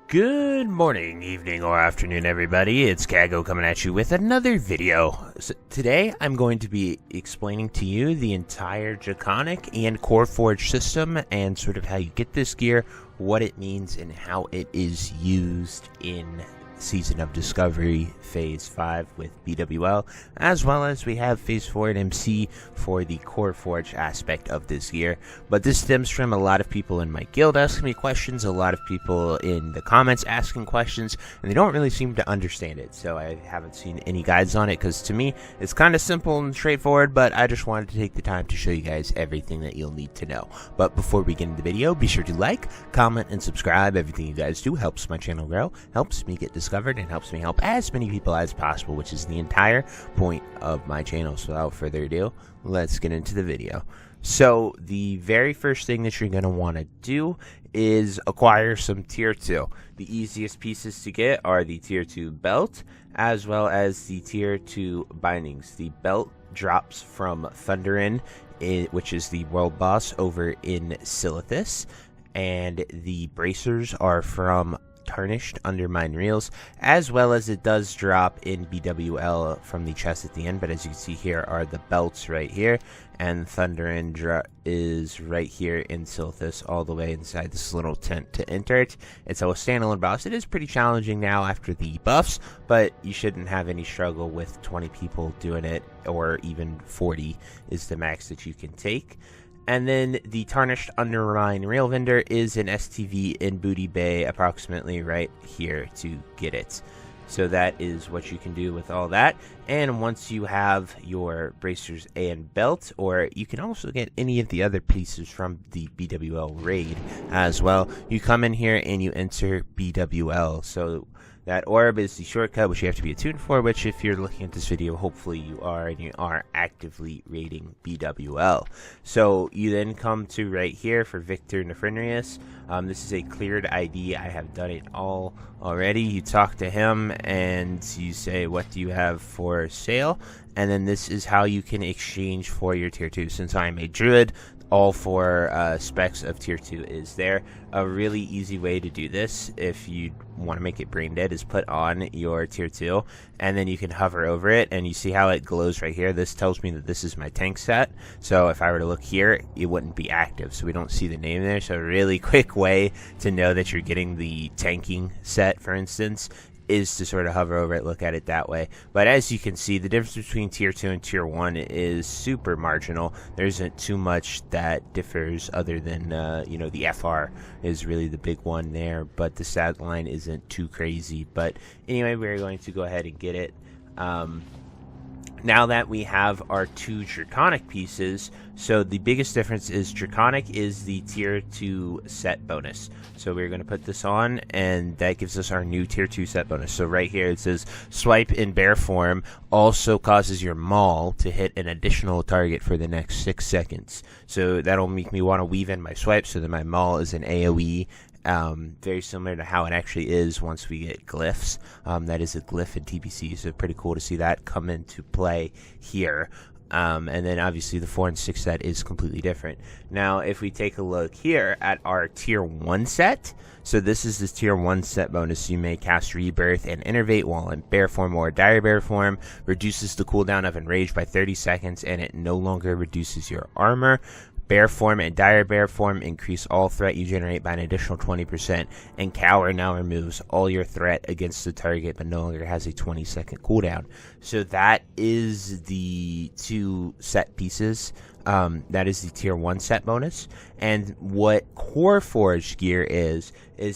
Good morning, evening, or afternoon, everybody. It's Kaghoe coming at you with another video. So today, I'm going to be explaining to you the entire Draconic and Coreforged system and sort of how you get this gear, what it means, and how it is used in Season of Discovery Phase 5 with BWL, as well as we have Phase 4 and MC for the Coreforged aspect of this gear. But this stems from a lot of people in my guild asking me questions, a lot of people in the comments asking questions, and they don't really seem to understand it. So I haven't seen any guides on it, because to me, it's kind of simple and straightforward, but I just wanted to take the time to show you guys everything that you'll need to know. But before we get into the video, be sure to like, comment, and subscribe. Everything you guys do helps my channel grow, helps me get discovered, and helps me help as many people as possible, which is the entire point of my channel. So without further ado, let's get into the video. So the very first thing that you're going to want to do is acquire some tier 2. The easiest pieces to get are the tier 2 belt, as well as the tier 2 bindings. The belt drops from Thunderin, which is the world boss over in Silithus, and the bracers are from Tarnished Undermine Reels, as well as it does drop in BWL from the chest at the end. But as you can see, here are the belts right here, and Thunderin is right here in Silithus, all the way inside this little tent to enter it. It's a standalone boss. It is pretty challenging now after the buffs, but you shouldn't have any struggle with 20 people doing it, or even 40 is the max that you can take. And then the Tarnished Undermine Rail Vendor is an STV in Booty Bay, approximately right here to get it. So that is what you can do with all that. And once you have your bracers and belt, or you can also get any of the other pieces from the BWL raid as well, you come in here and you enter BWL. So that orb is the shortcut, which you have to be attuned for, which if you're looking at this video, hopefully you are, and you are actively raiding BWL. So you then come to right here for Victor Nefrenrius. This is a cleared ID. I have done it all already. You talk to him and you say, what do you have for sale? And then this is how you can exchange for your tier 2. Since I'm a druid, all 4 specs of tier 2 is there. A really easy way to do this, if you want to make it brain dead, is put on your tier 2, and then you can hover over it, and you see how it glows right here. This tells me that this is my tank set, so if I were to look here, it wouldn't be active, so we don't see the name there. So a really quick way to know that you're getting the tanking set, for instance, is to sort of hover over it, look at it that way. But as you can see, the difference between tier 2 and tier 1 is super marginal. There isn't too much that differs, other than you know, the FR is really the big one there, but the stat line isn't too crazy. But anyway, we're going to go ahead and get it. Now that we have our 2 Draconic pieces, so the biggest difference is Draconic is the tier 2 set bonus. So we're going to put this on, and that gives us our new tier 2 set bonus. So right here it says swipe in bear form also causes your maul to hit an additional target for the next 6 seconds. So that'll make me want to weave in my swipe so that my maul is an AoE. Very similar to how it actually is once we get glyphs. That is a glyph in TBC, so pretty cool to see that come into play here. And then obviously the 4 and 6 set is completely different. Now if we take a look here at our tier 1 set, so this is the tier 1 set bonus. You may cast Rebirth and Innervate while in bear form or dire bear form, reduces the cooldown of Enrage by 30 seconds, and it no longer reduces your armor. Bear form and dire bear form increase all threat you generate by an additional 20%, and Cower now removes all your threat against the target but no longer has a 20-second cooldown. So that is the 2 set pieces. That is the tier 1 set bonus. And what Coreforged gear is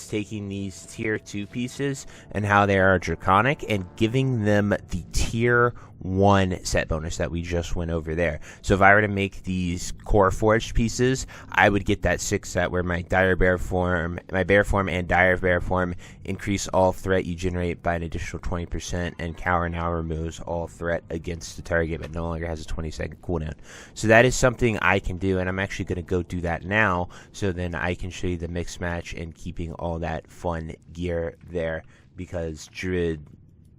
taking these tier 2 pieces and how they are Draconic and giving them the tier 1 set bonus that we just went over there. So if I were to make these Coreforged pieces, I would get that 6 set where my dire bear form, my bear form and dire bear form increase all threat you generate by an additional 20%, and Cower now removes all threat against the target but no longer has a 20-second cooldown. So that is something I can do, and I'm actually going to go do that now, so then I can show you the mix match and keeping all that fun gear there, because Druid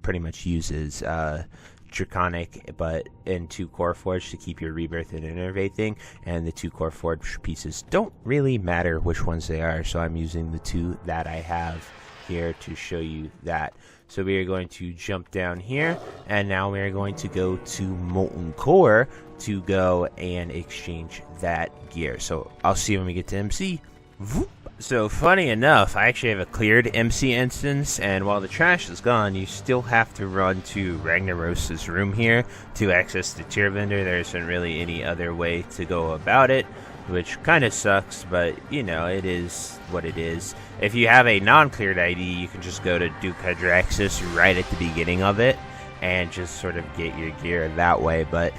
pretty much uses Draconic, but in 2 Coreforged to keep your rebirth and innervating, and the 2 Coreforged pieces don't really matter which ones they are, so I'm using the 2 that I have here to show you that. So we are going to jump down here, and now we are going to go to Molten Core to go and exchange that gear. So I'll see you when we get to MC. Voop. So funny enough, I actually have a cleared MC instance, and while the trash is gone, you still have to run to Ragnaros's room here to access the tier vendor. There isn't really any other way to go about it, which kind of sucks, but you know, it is what it is. If you have a non-cleared ID, you can just go to Duke Hydraxis right at the beginning of it and just sort of get your gear that way, but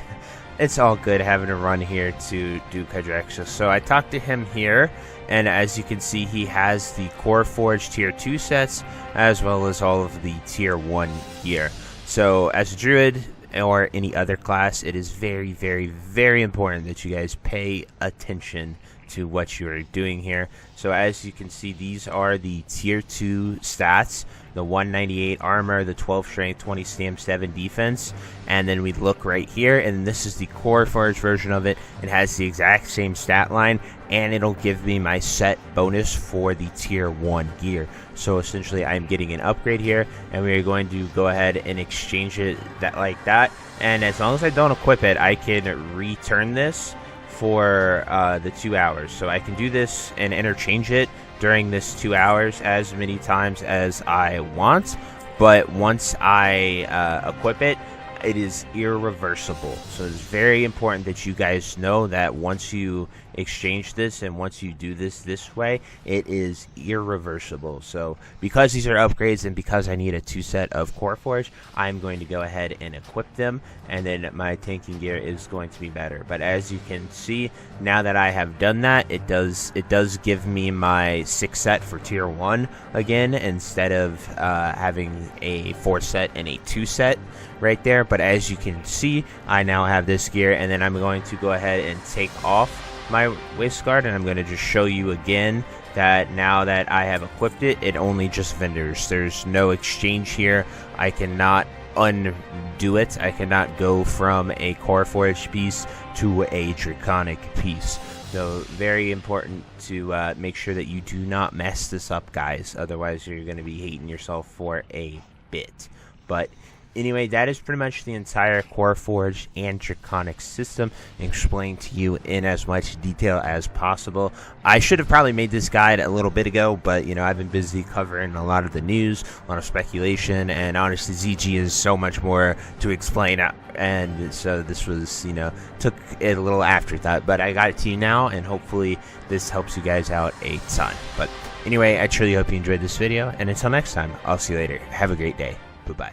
it's all good having to run here to Duke Hydraxis. So I talked to him here, and as you can see, he has the Coreforged tier 2 sets as well as all of the tier 1 gear. So as a druid or any other class, it is very, very, very important that you guys pay attention to what you are doing here. So as you can see, these are the tier 2 stats: the 198 armor, the 12 strength, 20 stam, 7 defense, and then we look right here, and this is the Coreforged version of it. It has the exact same stat line, and it'll give me my set bonus for the tier 1 gear. So essentially I'm getting an upgrade here, and we are going to go ahead and exchange it like that, and as long as I don't equip it, I can return this for the 2 hours. So I can do this and interchange it during this 2 hours as many times as I want, but once I equip it, it is irreversible. So it's very important that you guys know that once you exchange this and once you do this way, it is irreversible. So because these are upgrades and because I need a 2 set of Coreforged, I'm going to go ahead and equip them, and then my tanking gear is going to be better. But as you can see, now that I have done that, it does give me my 6 set for tier 1 again, instead of having a 4 set and a 2 set right there. But as you can see, I now have this gear, and then I'm going to go ahead and take off my waist guard, and I'm going to just show you again that now that I have equipped it, it only just vendors. There's no exchange here. I cannot undo it. I cannot go from a Coreforged piece to a Draconic piece. So very important to make sure that you do not mess this up, guys. Otherwise, you're going to be hating yourself for a bit. But anyway, that is pretty much the entire Coreforged and Draconic system explained to you in as much detail as possible. I should have probably made this guide a little bit ago, but you know, I've been busy covering a lot of the news, a lot of speculation, and honestly, ZG is so much more to explain, and so this was, you know, took it a little afterthought, but I got it to you now, and hopefully this helps you guys out a ton. But anyway, I truly hope you enjoyed this video, and until next time, I'll see you later. Have a great day. Bye-bye.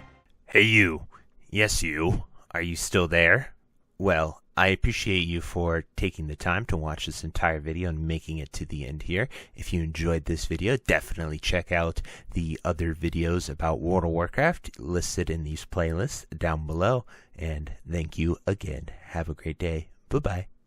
Hey you. Yes you. Are you still there? Well, I appreciate you for taking the time to watch this entire video and making it to the end here. If you enjoyed this video, definitely check out the other videos about World of Warcraft listed in these playlists down below. And thank you again. Have a great day. Bye-bye.